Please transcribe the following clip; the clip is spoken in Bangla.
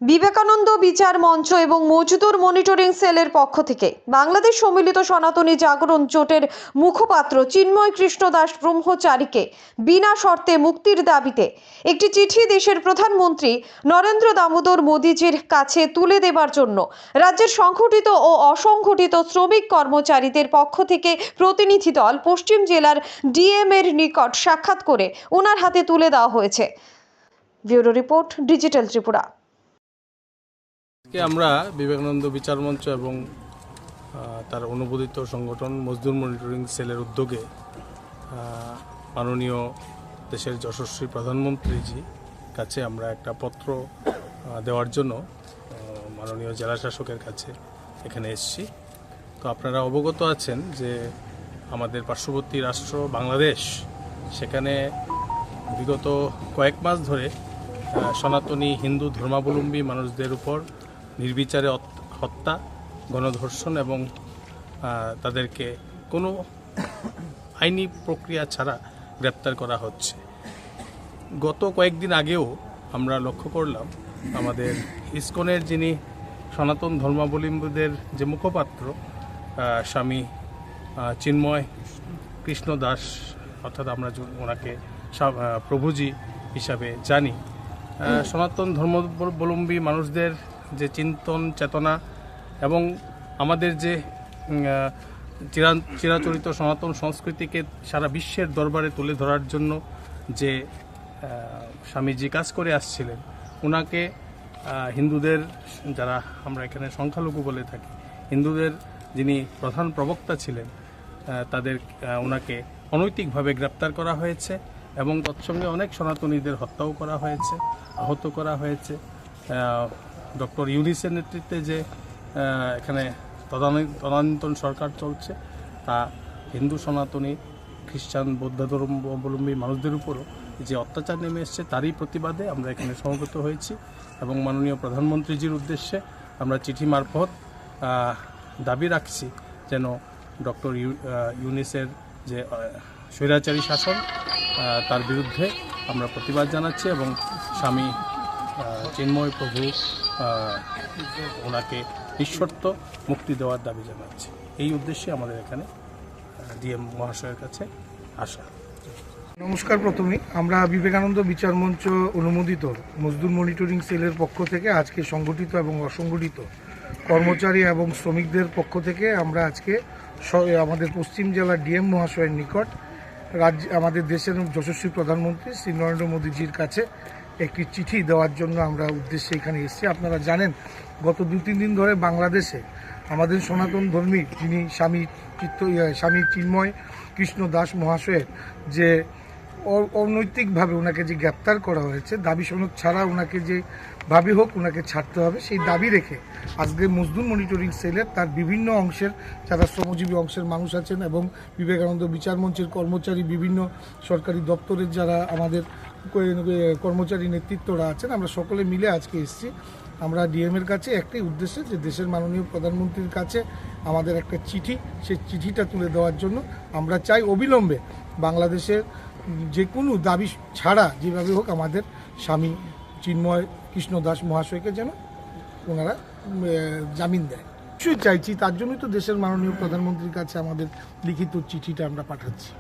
বিবেকানন্দ বিচার মঞ্চ এবং মজদুর মনিটরিং সেলের পক্ষ থেকে বাংলাদেশ সম্মিলিত সনাতনী জাগরণ জোটের মুখপাত্র চিন্ময় কৃষ্ণ দাস ব্রহ্মচারীকে বিনা শর্তে মুক্তির দাবিতে একটি চিঠি দেশের প্রধানমন্ত্রী নরেন্দ্র দামোদর মোদীজির কাছে তুলে দেবার জন্য রাজ্যের সংগঠিত ও অসংগঠিত শ্রমিক কর্মচারীদের পক্ষ থেকে প্রতিনিধি দল পশ্চিম জেলার ডিএম এর নিকট সাক্ষাৎ করে ওনার হাতে তুলে দেওয়া হয়েছে। Bureau report, digital Tripura. আমরা বিবেকানন্দ বিচার মঞ্চ এবং তার অনুমোদিত সংগঠন মজদুর মনিটরিং সেলের উদ্যোগে মাননীয় দেশের যশস্বী প্রধানমন্ত্রীজি কাছে আমরা একটা পত্র দেওয়ার জন্য মাননীয় জেলা শাসকের কাছে এখানে এসেছি। তো আপনারা অবগত আছেন যে আমাদের পার্শ্ববর্তী রাষ্ট্র বাংলাদেশ, সেখানে বিগত কয়েক মাস ধরে সনাতনী হিন্দু ধর্মাবলম্বী মানুষদের উপর নির্বিচারে হত্যা, গণধর্ষণ এবং তাদেরকে কোনো আইনি প্রক্রিয়া ছাড়া গ্রেপ্তার করা হচ্ছে। গত কয়েকদিন আগেও আমরা লক্ষ্য করলাম আমাদের ইসকনের যিনি সনাতন ধর্মাবলম্বীদের যে মুখপাত্র স্বামী চিন্ময় কৃষ্ণ দাস, অর্থাৎ আমরা ওনাকে প্রভুজি হিসাবে জানি, সনাতন ধর্মাবলম্বী মানুষদের যে চিন্তন চেতনা এবং আমাদের যে চিরাচরিত সনাতন সংস্কৃতিকে সারা বিশ্বের দরবারে তুলে ধরার জন্য যে স্বামীজি কাজ করে আসছিলেন, ওনাকে হিন্দুদের, যারা আমরা এখানে সংখ্যালঘু বলে থাকি, হিন্দুদের যিনি প্রধান প্রবক্তা ছিলেন, ওনাকে অনৈতিকভাবে গ্রেপ্তার করা হয়েছে এবং তৎসঙ্গে অনেক সনাতনীদের হত্যাও করা হয়েছে, আহত করা হয়েছে। ডক্টর ইউনিসের নেতৃত্বে যে এখানে তদানীন্তন সরকার চলছে, তা হিন্দু সনাতনী খ্রিস্টান বৌদ্ধ ধর্মাবলম্বী মানুষদের উপরও যে অত্যাচার নেমে এসছে, তারই প্রতিবাদে আমরা এখানে সমবেত হয়েছি এবং মাননীয় প্রধানমন্ত্রীজির উদ্দেশ্যে আমরা চিঠি মারফত দাবি রাখছি যেন ডক্টর ইউনিসের যে স্বৈরাচারী শাসন, তার বিরুদ্ধে আমরা প্রতিবাদ জানাচ্ছি এবং স্বামী চিন্ময় প্রভু ওনাকে নিঃশর্ত মুক্তি দেওয়ার দাবি জানাচ্ছি। এই উদ্দেশ্যে আমাদের এখানে ডিএম মহাশয়ের কাছে আসা। নমস্কার। প্রথমেই আমরা বিবেকানন্দ বিচার মঞ্চ অনুমোদিত মজদুর মনিটরিং সেলের পক্ষ থেকে আজকে সংগঠিত এবং অসংগঠিত কর্মচারী এবং শ্রমিকদের পক্ষ থেকে আমরা আজকে আমাদের পশ্চিম জেলার ডিএম মহাশয়ের নিকট আমাদের দেশের যশস্বী প্রধানমন্ত্রী শ্রী নরেন্দ্র মোদীজির কাছে একটি চিঠি দেওয়ার জন্য আমরা উদ্দেশ্যে এখানে এসেছি। আপনারা জানেন, গত 2-3 দিন ধরে বাংলাদেশে আমাদের সনাতন ধর্মী যিনি স্বামী চিন্ময় কৃষ্ণ দাস মহাশয়ের যে অনৈতিকভাবে ওনাকে যে গ্রেপ্তার করা হয়েছে, দাবি সনদ ছাড়া ওনাকে যে ভাবে হোক ওনাকে ছাড়তে হবে, সেই দাবি রেখে আজকে মজদুর মনিটরিং সেলের তার বিভিন্ন অংশের যারা শ্রমজীবী অংশের মানুষ আছেন এবং বিবেকানন্দ বিচার মঞ্চের কর্মচারী, বিভিন্ন সরকারি দপ্তরের যারা আমাদের কর্মচারী নেতৃত্বরা আছেন, আমরা সকলে মিলে আজকে এসেছি। আমরা ডিএমের কাছে একটাই উদ্দেশ্যে, যে দেশের মাননীয় প্রধানমন্ত্রীর কাছে আমাদের একটা চিঠি, সেই চিঠিটা তুলে দেওয়ার জন্য আমরা চাই অবিলম্বে বাংলাদেশের যে কোনো দাবি ছাড়া যেভাবে হোক আমাদের স্বামী চিন্ময় কৃষ্ণ দাস মহাশয়কে যেন ওনারা জামিন দেয়। নিশ্চয়ই চাইছি, তার জন্যই তো দেশের মাননীয় প্রধানমন্ত্রীর কাছে আমাদের লিখিত চিঠিটা আমরা পাঠাচ্ছি।